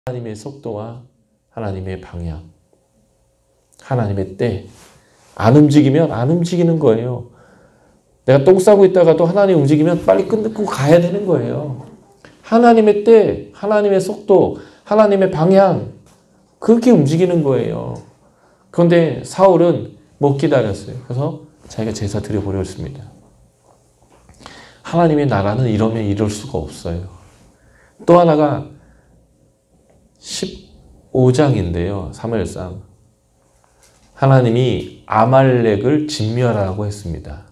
하나님의 속도와 하나님의 방향, 하나님의 때. 안 움직이면 안 움직이는 거예요. 내가 똥 싸고 있다가도 하나님 움직이면 빨리 끊고 가야 되는 거예요. 하나님의 때, 하나님의 속도, 하나님의 방향, 그렇게 움직이는 거예요. 그런데 사울은 못 기다렸어요. 그래서 자기가 제사 드려보려 했습니다. 하나님의 나라는 이러면 이럴 수가 없어요. 또 하나가 15장인데요. 사무엘상. 하나님이 아말렉을 진멸하라고 했습니다.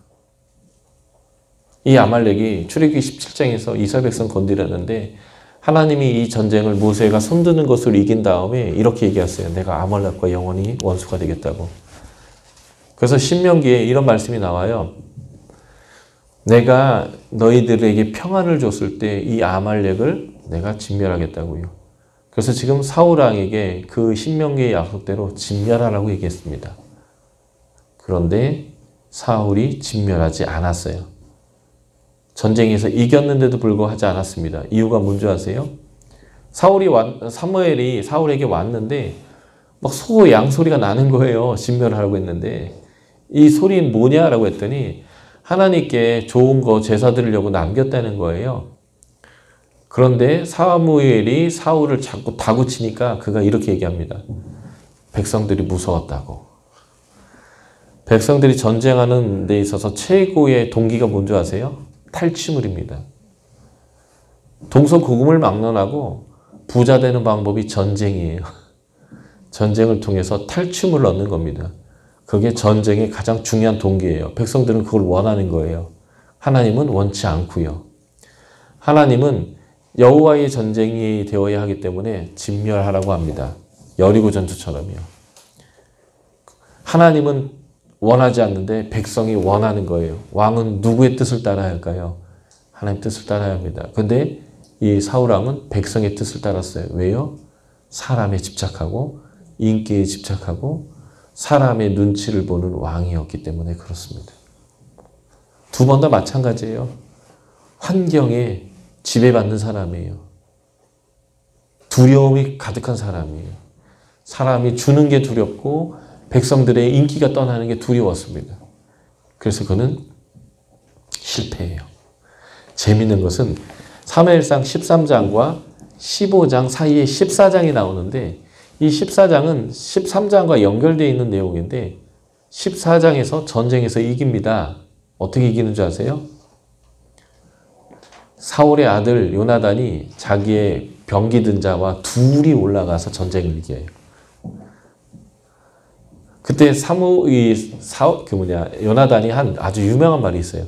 이 아말렉이 출애굽기 17장에서 이스라엘 백성 건드렸는데 하나님이 이 전쟁을 모세가 손드는 것으로 이긴 다음에 이렇게 얘기했어요. 내가 아말렉과 영원히 원수가 되겠다고. 그래서 신명기에 이런 말씀이 나와요. 내가 너희들에게 평안을 줬을 때 이 아말렉을 내가 진멸하겠다고요. 그래서 지금 사울 왕에게 그 신명기의 약속대로 진멸하라고 얘기했습니다. 그런데 사울이 진멸하지 않았어요. 전쟁에서 이겼는데도 불구하고 하지 않았습니다. 이유가 뭔지 아세요? 사무엘이 사울에게 왔는데 막 소, 양 소리가 나는 거예요. 진멸하라고 했는데 이 소리는 뭐냐라고 했더니 하나님께 좋은 거 제사 드리려고 남겼다는 거예요. 그런데 사무엘이 사울을 자꾸 다구치니까 그가 이렇게 얘기합니다. 백성들이 무서웠다고. 백성들이 전쟁하는 데 있어서 최고의 동기가 뭔지 아세요? 탈취물입니다. 동서고금을 막론하고 부자 되는 방법이 전쟁이에요. 전쟁을 통해서 탈취물을 얻는 겁니다. 그게 전쟁의 가장 중요한 동기예요. 백성들은 그걸 원하는 거예요. 하나님은 원치 않고요. 하나님은 여호와의 전쟁이 되어야 하기 때문에 진멸하라고 합니다. 여리고 전투처럼요. 하나님은 원하지 않는데 백성이 원하는 거예요. 왕은 누구의 뜻을 따라야 할까요? 하나님 뜻을 따라야 합니다. 그런데 이 사울왕은 백성의 뜻을 따랐어요. 왜요? 사람에 집착하고 인기에 집착하고 사람의 눈치를 보는 왕이었기 때문에 그렇습니다. 두 번 다 마찬가지예요. 환경에 지배받는 사람이에요. 두려움이 가득한 사람이에요. 사람이 주는 게 두렵고 백성들의 인기가 떠나는 게 두려웠습니다. 그래서 그는 실패해요. 재미있는 것은 사무엘상 13장과 15장 사이에 14장이 나오는데 이 14장은 13장과 연결되어 있는 내용인데 14장에서 전쟁에서 이깁니다. 어떻게 이기는 줄 아세요? 사울의 아들 요나단이 자기의 병기 든 자와 둘이 올라가서 전쟁을 이겨요. 그때 요나단이 한 아주 유명한 말이 있어요.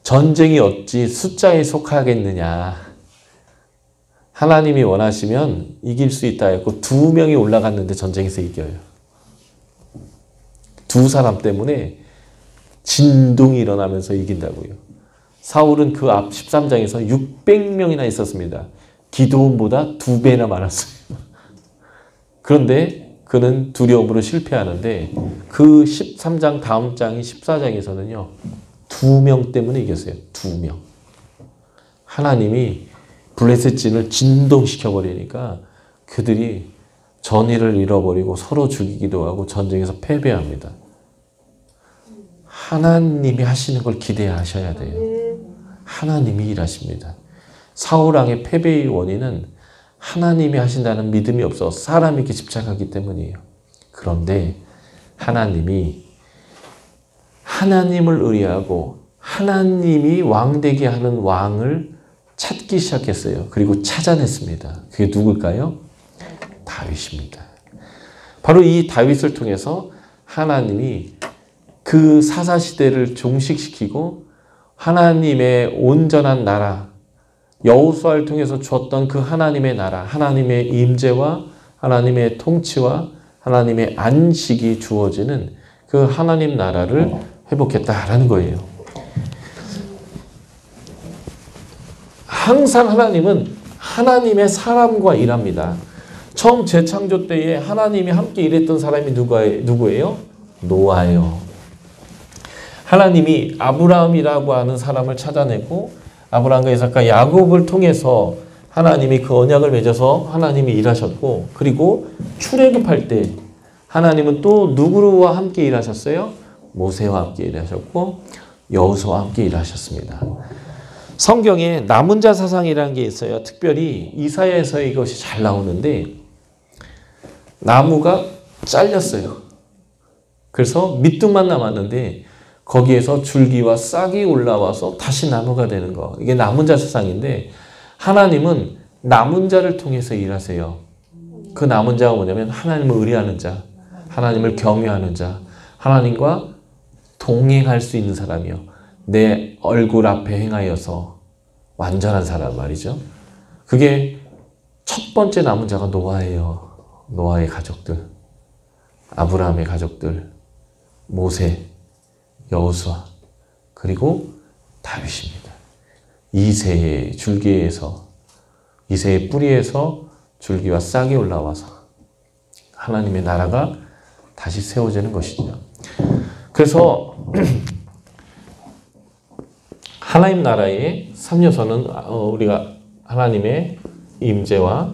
전쟁이 어찌 숫자에 속하겠느냐. 하나님이 원하시면 이길 수 있다 했고 2명이 올라갔는데 전쟁에서 이겨요. 2 사람 때문에 진동이 일어나면서 이긴다고요. 사울은 그 앞 13장에서 600명이나 있었습니다. 기드온보다 2배나 많았어요. 그런데 그는 두려움으로 실패하는데 그 13장 다음 장인 14장에서는요. 2명 때문에 이겼어요. 2명. 하나님이 블레셋진을 진동시켜버리니까 그들이 전의를 잃어버리고 서로 죽이기도 하고 전쟁에서 패배합니다. 하나님이 하시는 걸 기대하셔야 돼요. 하나님이 일하십니다. 사울왕의 패배의 원인은 하나님이 하신다는 믿음이 없어 사람에게 집착하기 때문이에요. 그런데 하나님이 하나님을 의뢰하고 하나님이 왕되게 하는 왕을 찾기 시작했어요. 그리고 찾아냈습니다. 그게 누굴까요? 다윗입니다. 바로 이 다윗을 통해서 하나님이 그 사사시대를 종식시키고 하나님의 온전한 나라, 여호수아를 통해서 주었던 그 하나님의 나라, 하나님의 임재와 하나님의 통치와 하나님의 안식이 주어지는 그 하나님 나라를 회복했다라는 거예요. 항상 하나님은 하나님의 사람과 일합니다. 처음 재창조 때에 하나님이 함께 일했던 사람이 누구예요? 노아예요. 하나님이 아브라함이라고 하는 사람을 찾아내고 아브라함과 이삭과 야곱을 통해서 하나님이 그 언약을 맺어서 하나님이 일하셨고, 그리고 출애굽할 때 하나님은 또 누구와 함께 일하셨어요? 모세와 함께 일하셨고 여호수아와 함께 일하셨습니다. 성경에 남은 자 사상이라는 게 있어요. 특별히 이사야에서 이것이 잘 나오는데 나무가 잘렸어요. 그래서 밑둥만 남았는데 거기에서 줄기와 싹이 올라와서 다시 나무가 되는 거. 이게 남은 자 사상인데 하나님은 남은 자를 통해서 일하세요. 그 남은 자가 뭐냐면 하나님을 의뢰하는 자, 하나님을 경외하는 자, 하나님과 동행할 수 있는 사람이요. 내 얼굴 앞에 행하여서 완전한 사람 말이죠. 그게 첫 번째 남은 자가 노아예요. 노아의 가족들, 아브라함의 가족들, 모세, 여호수아, 그리고 다윗입니다. 이새의 줄기에서, 이새의 뿌리에서 줄기와 싹이 올라와서 하나님의 나라가 다시 세워지는 것이죠. 그래서 하나님 나라의 3요소는 우리가 하나님의 임재와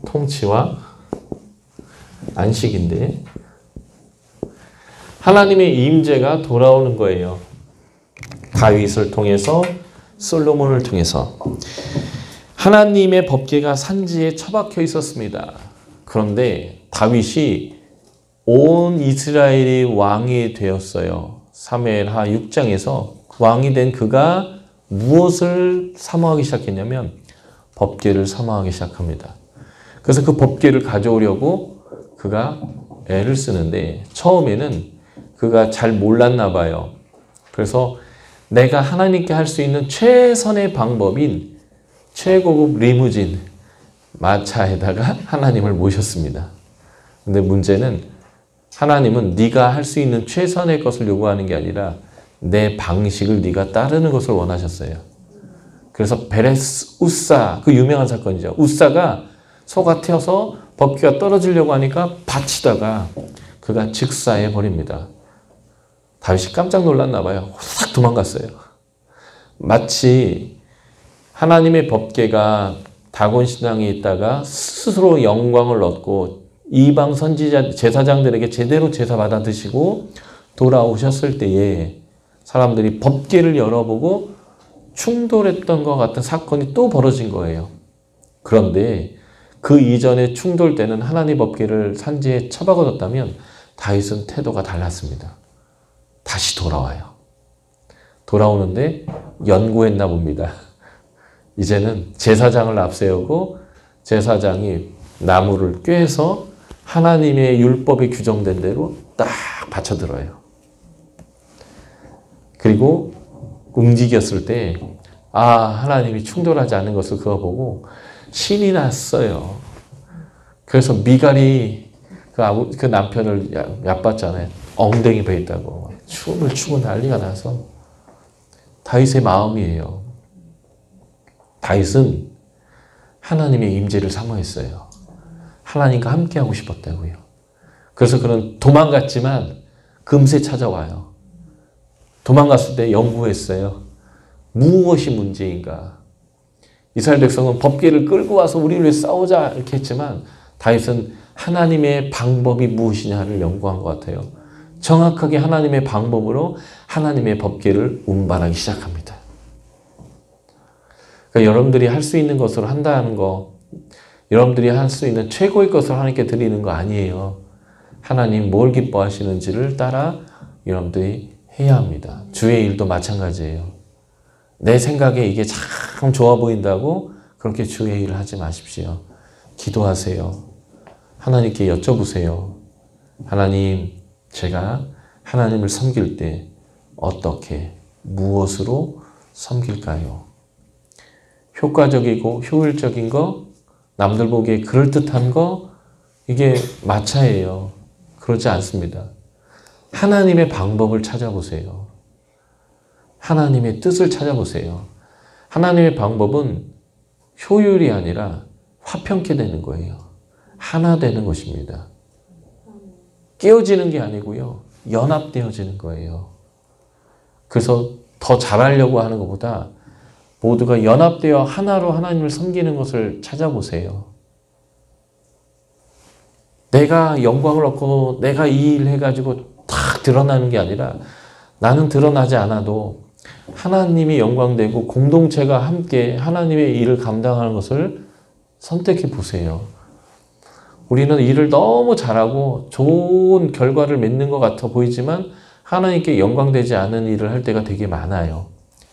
통치와 안식인데, 하나님의 임재가 돌아오는 거예요. 다윗을 통해서, 솔로몬을 통해서. 하나님의 법궤가 산지에 처박혀 있었습니다. 그런데 다윗이 온 이스라엘의 왕이 되었어요. 사무엘하 6장에서 왕이 된 그가 무엇을 사모하기 시작했냐면 법궤를 사모하기 시작합니다. 그래서 그 법궤를 가져오려고 그가 애를 쓰는데 처음에는 그가 잘 몰랐나 봐요. 그래서 내가 하나님께 할 수 있는 최선의 방법인 최고급 리무진 마차에다가 하나님을 모셨습니다. 근데 문제는 하나님은 네가 할 수 있는 최선의 것을 요구하는 게 아니라 내 방식을 네가 따르는 것을 원하셨어요. 그래서 베레스 우사, 그 유명한 사건이죠. 우사가 소가 튀어서 법궤가 떨어지려고 하니까 받치다가 그가 즉사해 버립니다. 다윗이 깜짝 놀랐나 봐요. 싹 도망갔어요. 마치 하나님의 법궤가 다곤 신앙에 있다가 스스로 영광을 얻고 이방 선지자 제사장들에게 제대로 제사 받아 드시고 돌아오셨을 때에 사람들이 법궤를 열어보고 충돌했던 것 같은 사건이 또 벌어진 거예요. 그런데 그 이전에 충돌 때는 하나님 법궤를 산지에 처박아뒀다면 다윗은 태도가 달랐습니다. 다시 돌아와요. 돌아오는데 연구했나 봅니다. 이제는 제사장을 앞세우고 제사장이 나무를 꿰서 하나님의 율법에 규정된 대로 딱 받쳐들어요. 그리고 움직였을 때 하나님이 충돌하지 않는 것을 그거 보고 신이 났어요. 그래서 미갈이 그 남편을 얕봤잖아요. 엉덩이 베 있다고 춤을 추고 난리가 나서 다윗의 마음이에요. 다윗은 하나님의 임재를 사모했어요. 하나님과 함께하고 싶었다고요. 그래서 그는 도망갔지만 금세 찾아와요. 도망갔을 때 연구했어요. 무엇이 문제인가? 이스라엘 백성은 법궤를 끌고 와서 우리를 위해 싸우자 이렇게 했지만 다윗은 하나님의 방법이 무엇이냐를 연구한 것 같아요. 정확하게 하나님의 방법으로 하나님의 법궤를 운반하기 시작합니다. 그러니까 여러분들이 할 수 있는 것으로 한다는 거, 여러분들이 할 수 있는 최고의 것을 하나님께 드리는 거 아니에요. 하나님 뭘 기뻐하시는지를 따라 여러분들이 해야 합니다. 주의 일도 마찬가지예요. 내 생각에 이게 참 좋아 보인다고 그렇게 주의 일을 하지 마십시오. 기도하세요. 하나님께 여쭤보세요. 하나님, 제가 하나님을 섬길 때 어떻게, 무엇으로 섬길까요? 효과적이고 효율적인 거, 남들 보기에 그럴듯한 거, 이게 마차예요. 그렇지 않습니다. 하나님의 방법을 찾아보세요. 하나님의 뜻을 찾아보세요. 하나님의 방법은 효율이 아니라 화평케 되는 거예요. 하나 되는 것입니다. 깨어지는 게 아니고요. 연합되어지는 거예요. 그래서 더 잘하려고 하는 것보다 모두가 연합되어 하나로 하나님을 섬기는 것을 찾아보세요. 내가 영광을 얻고 내가 이 일 해가지고 탁 드러나는 게 아니라 나는 드러나지 않아도 하나님이 영광되고 공동체가 함께 하나님의 일을 감당하는 것을 선택해 보세요. 우리는 일을 너무 잘하고 좋은 결과를 맺는 것 같아 보이지만 하나님께 영광되지 않은 일을 할 때가 되게 많아요.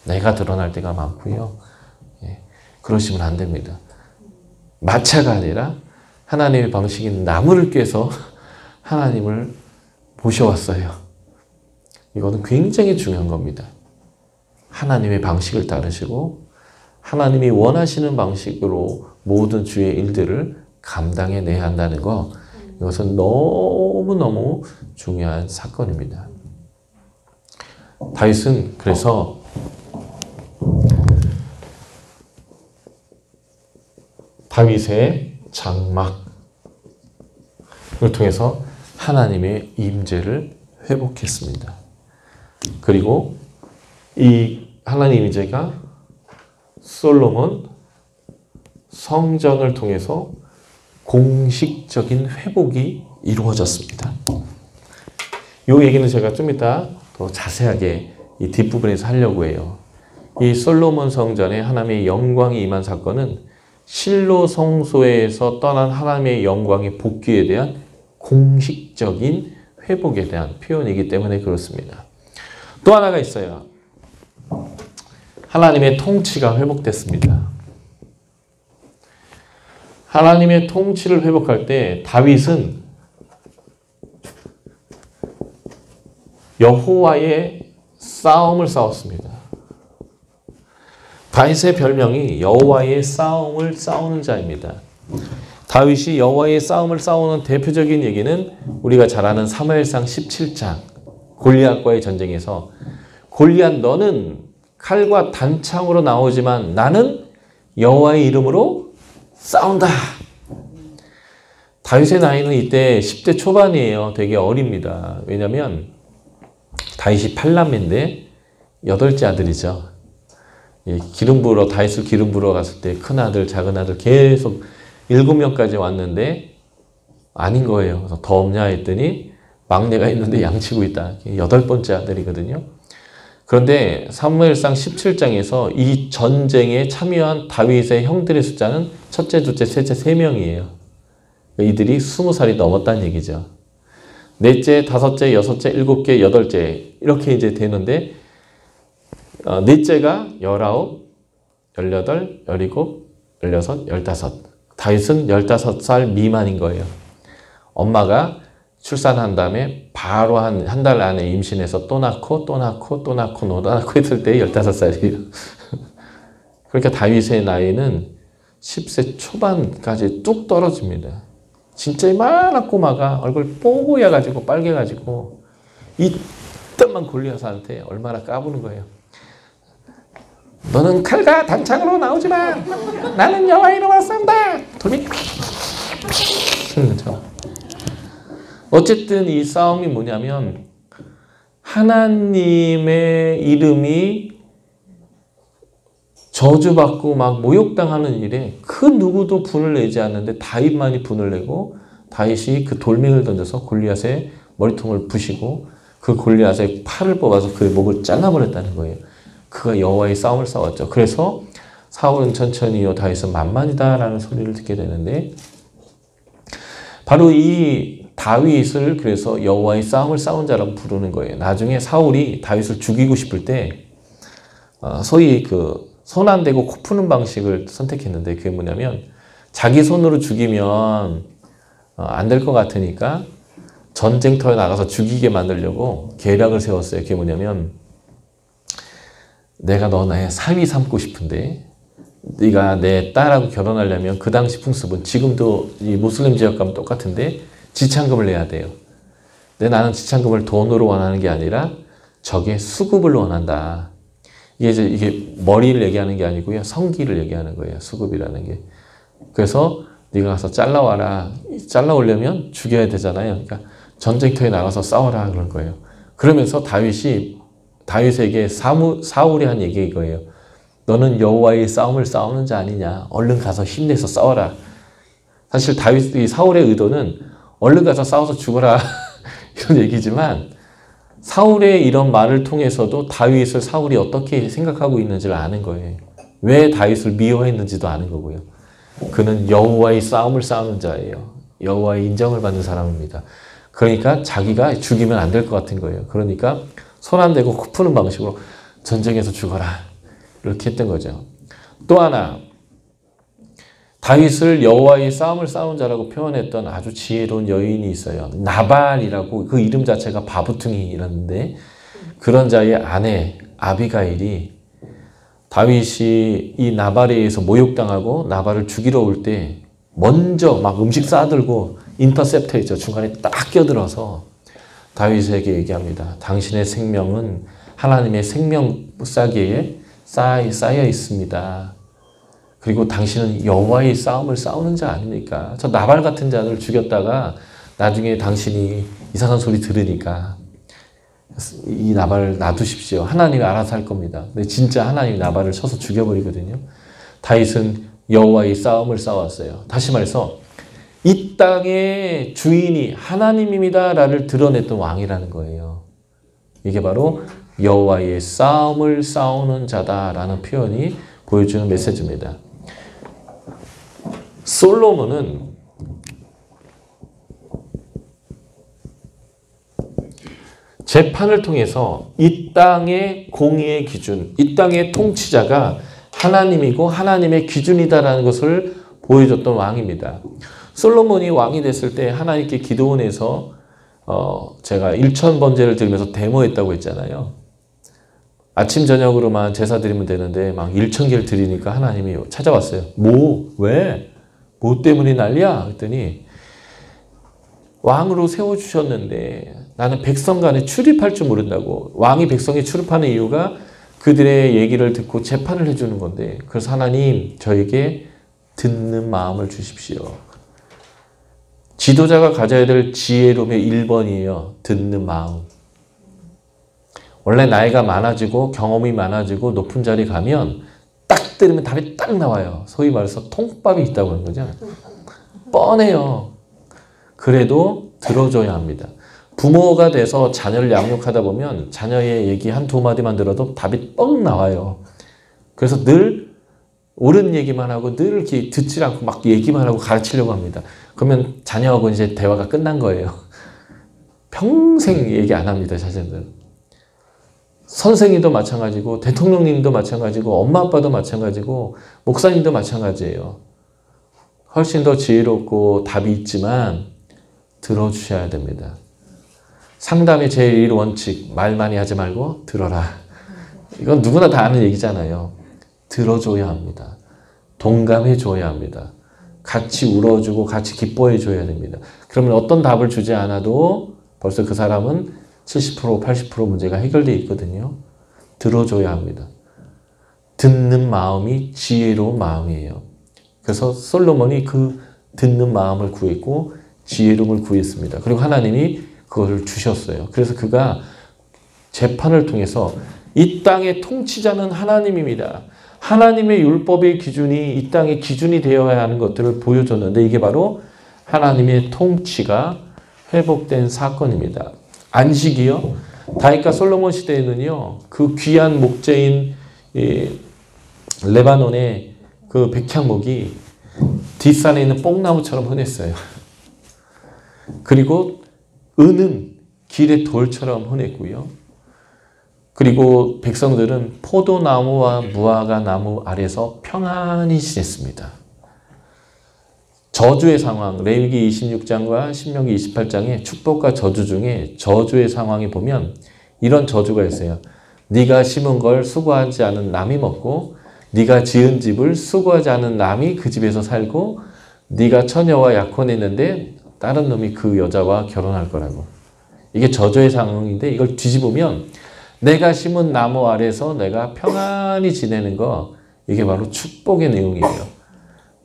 내가 드러날 때가 많고요. 그러시면 안 됩니다. 마차가 아니라 하나님의 방식인 나무를 꿰서 하나님을 모셔왔어요. 이거는 굉장히 중요한 겁니다. 하나님의 방식을 따르시고 하나님이 원하시는 방식으로 모든 주의 일들을 감당해내야 한다는 거, 이것은 너무너무 중요한 사건입니다. 다윗은 그래서 다윗의 장막을 통해서 하나님의 임재를 회복했습니다. 그리고 이 하나님 임재가 솔로몬 성전을 통해서 공식적인 회복이 이루어졌습니다. 이 얘기는 제가 좀 이따 더 자세하게 이 뒷부분에서 하려고 해요. 이 솔로몬 성전에 하나님의 영광이 임한 사건은 실로 성소에서 떠난 하나님의 영광의 복귀에 대한 공식적인 회복에 대한 표현이기 때문에 그렇습니다. 또 하나가 있어요. 하나님의 통치가 회복됐습니다. 하나님의 통치를 회복할 때 다윗은 여호와의 싸움을 싸웠습니다. 다윗의 별명이 여호와의 싸움을 싸우는 자입니다. 다윗이 여호와의 싸움을 싸우는 대표적인 얘기는 우리가 잘 아는 사무엘상 17장 골리앗과의 전쟁에서 골리앗 너는 칼과 단창으로 나오지만 나는 여호와의 이름으로 싸운다. 다윗의 나이는 이때 10대 초반이에요. 되게 어립니다. 왜냐하면 다윗이 8남매인데 8째 아들이죠. 기름 부으러 다윗을 기름 부으러 갔을 때 큰 아들 작은 아들 계속 7명까지 왔는데 아닌 거예요. 그래서 더 없냐 했더니 막내가 있는데 양치고 있다. 8번째 아들이거든요. 그런데 사무엘상 17장에서 이 전쟁에 참여한 다윗의 형들의 숫자는 첫째, 둘째, 셋째 3명이에요. 이들이 20살이 넘었다는 얘기죠. 넷째, 다섯째, 여섯째, 일곱째, 여덟째 이렇게 이제 되는데 넷째가 19, 18, 17, 16, 15. 다윗은 15살 미만인 거예요. 엄마가 출산한 다음에 바로 한 달 안에 임신해서 또 낳고 또 낳고 또 낳고 또 낳고 했을 때 15살이에요. 그러니까 다윗의 나이는 10세 초반까지 뚝 떨어집니다. 진짜 이만한 꼬마가 얼굴 뽀고여가지고 빨개가지고 이딴만 골리앗한테 얼마나 까부는 거예요. 너는 칼과 단창으로 나오지만 나는 여호와의 이름으로 싸운다. 돌이 어쨌든 이 싸움이 뭐냐면 하나님의 이름이 저주받고 막 모욕당하는 일에 그 누구도 분을 내지 않는데 다윗만이 분을 내고 다윗이 그 돌멩이를 던져서 골리앗의 머리통을 부시고 그 골리앗의 팔을 뽑아서 그의 목을 잘라버렸다는 거예요. 그가 여호와의 싸움을 싸웠죠. 그래서 사울은 천천히요 다윗은 만만이다라는 소리를 듣게 되는데 바로 이 다윗을 그래서 여호와의 싸움을 싸운 자라고 부르는 거예요. 나중에 사울이 다윗을 죽이고 싶을 때 소위 그 손 안 대고 코 푸는 방식을 선택했는데 그게 뭐냐면 자기 손으로 죽이면 안 될 것 같으니까 전쟁터에 나가서 죽이게 만들려고 계략을 세웠어요. 그게 뭐냐면 내가 너 나의 사위 삼고 싶은데 네가 내 딸하고 결혼하려면 그 당시 풍습은 지금도 이 무슬림 지역 가면 똑같은데 지참금을 내야 돼요. 근데 나는 지참금을 돈으로 원하는 게 아니라 적의 수급을 원한다. 이게 머리를 얘기하는 게 아니고요. 성기를 얘기하는 거예요. 수급이라는 게. 그래서 네가 가서 잘라와라. 잘라오려면 죽여야 되잖아요. 그러니까 전쟁터에 나가서 싸워라 그런 거예요. 그러면서 다윗에게 사울이 한 얘기 이거예요. 너는 여호와의 싸움을 싸우는 자 아니냐. 얼른 가서 힘내서 싸워라. 사실 다윗이 사울의 의도는 얼른 가서 싸워서 죽어라 이런 얘기지만 사울의 이런 말을 통해서도 다윗을 사울이 어떻게 생각하고 있는지를 아는 거예요. 왜 다윗을 미워했는지도 아는 거고요. 그는 여호와의 싸움을 싸우는 자예요. 여호와의 인정을 받는 사람입니다. 그러니까 자기가 죽이면 안 될 것 같은 거예요. 그러니까 손 안 대고 코 푸는 방식으로 전쟁에서 죽어라 이렇게 했던 거죠. 또 하나 다윗을 여호와의 싸움을 싸운 자라고 표현했던 아주 지혜로운 여인이 있어요. 나발이라고 그 이름 자체가 바부퉁이라는데 그런 자의 아내 아비가일이 다윗이 이 나발에 의해서 모욕당하고 나발을 죽이러 올 때 먼저 막 음식 싸들고 인터셉터 있죠. 중간에 딱 끼어들어서 다윗에게 얘기합니다. 당신의 생명은 하나님의 생명싸기에 쌓여 있습니다. 그리고 당신은 여호와의 싸움을 싸우는 자 아닙니까? 저 나발 같은 자를 죽였다가 나중에 당신이 이상한 소리 들으니까 이 나발을 놔두십시오. 하나님이 알아서 할 겁니다. 근데 진짜 하나님이 나발을 쳐서 죽여버리거든요. 다윗은 여호와의 싸움을 싸웠어요. 다시 말해서 이 땅의 주인이 하나님입니다라를 드러냈던 왕이라는 거예요. 이게 바로 여호와의 싸움을 싸우는 자다라는 표현이 보여주는 메시지입니다. 솔로몬은 재판을 통해서 이 땅의 공의의 기준, 이 땅의 통치자가 하나님이고 하나님의 기준이다라는 것을 보여줬던 왕입니다. 솔로몬이 왕이 됐을 때 하나님께 기도원에서 제가 1000번제를 드리면서 데모했다고 했잖아요. 아침 저녁으로만 제사 드리면 되는데 막 1000개를 드리니까 하나님이 찾아왔어요. 왜? 뭐 때문에 난리야? 그랬더니 왕으로 세워주셨는데 나는 백성 간에 출입할 줄 모른다고. 왕이 백성에 출입하는 이유가 그들의 얘기를 듣고 재판을 해주는 건데 그래서 하나님 저에게 듣는 마음을 주십시오. 지도자가 가져야 될 지혜로움의 1번이에요. 듣는 마음. 원래 나이가 많아지고 경험이 많아지고 높은 자리 가면 딱 들으면 답이 딱 나와요. 소위 말해서 통밥이 있다고 하는 거죠. 뻔해요. 그래도 들어줘야 합니다. 부모가 돼서 자녀를 양육하다 보면 자녀의 얘기 한두 마디만 들어도 답이 뻥 나와요. 그래서 늘 옳은 얘기만 하고 늘 이렇게 듣지 않고 막 얘기만 하고 가르치려고 합니다. 그러면 자녀하고 이제 대화가 끝난 거예요. 평생 얘기 안 합니다, 자녀들은. 선생님도 마찬가지고 대통령님도 마찬가지고 엄마 아빠도 마찬가지고 목사님도 마찬가지예요. 훨씬 더 지혜롭고 답이 있지만 들어주셔야 됩니다. 상담의 제1 원칙, 말 많이 하지 말고 들어라. 이건 누구나 다 아는 얘기잖아요. 들어줘야 합니다. 동감해 줘야 합니다. 같이 울어주고 같이 기뻐해 줘야 됩니다. 그러면 어떤 답을 주지 않아도 벌써 그 사람은 70%, 80% 문제가 해결되어 있거든요. 들어줘야 합니다. 듣는 마음이 지혜로운 마음이에요. 그래서 솔로몬이 그 듣는 마음을 구했고 지혜로움을 구했습니다. 그리고 하나님이 그것을 주셨어요. 그래서 그가 재판을 통해서 이 땅의 통치자는 하나님입니다. 하나님의 율법의 기준이 이 땅의 기준이 되어야 하는 것들을 보여줬는데 이게 바로 하나님의 통치가 회복된 사건입니다. 안식이요. 다윗과 솔로몬 시대에는요. 그 귀한 목재인 레바논의 그 백향목이 뒷산에 있는 뽕나무처럼 흔했어요. 그리고 은은 길의 돌처럼 흔했고요. 그리고 백성들은 포도나무와 무화과 나무 아래서 평안히 지냈습니다. 저주의 상황, 레위기 26장과 신명기 28장의 축복과 저주 중에 저주의 상황에 보면 이런 저주가 있어요. 네가 심은 걸 수고하지 않은 남이 먹고 네가 지은 집을 수고하지 않은 남이 그 집에서 살고 네가 처녀와 약혼했는데 다른 놈이 그 여자와 결혼할 거라고. 이게 저주의 상황인데 이걸 뒤집으면 내가 심은 나무 아래서 내가 평안히 지내는 거 이게 바로 축복의 내용이에요.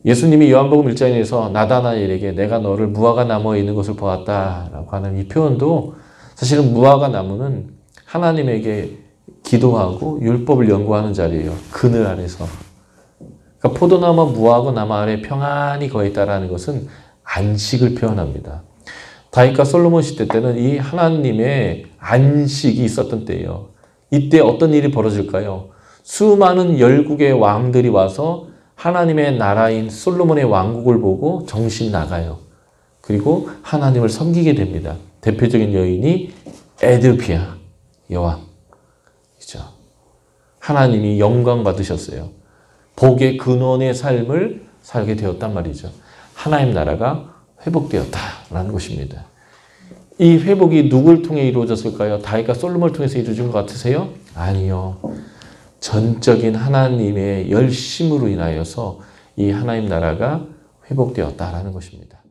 예수님이 요한복음 1장에서 나다나엘에게 내가 너를 무화과 나무에 있는 것을 보았다라고 하는 이 표현도 사실은 무화과 나무는 하나님에게 기도하고 율법을 연구하는 자리예요. 그늘 아래서. 그러니까 포도나무 무화과 나무 아래 평안히 거했다라는 것은 안식을 표현합니다. 다윗과 솔로몬 시대 때는 이 하나님의 안식이 있었던 때예요. 이때 어떤 일이 벌어질까요? 수많은 열국의 왕들이 와서 하나님의 나라인 솔로몬의 왕국을 보고 정신 나가요. 그리고 하나님을 섬기게 됩니다. 대표적인 여인이 에드피아 여왕이죠. 하나님이 영광 받으셨어요. 복의 근원의 삶을 살게 되었단 말이죠. 하나님 나라가 회복되었다라는 것입니다. 이 회복이 누굴 통해 이루어졌을까요? 다윗과 솔로몬을 통해서 이루어진 것 같으세요? 아니요. 전적인 하나님의 열심으로 인하여서 이 하나님 나라가 회복되었다라는 것입니다.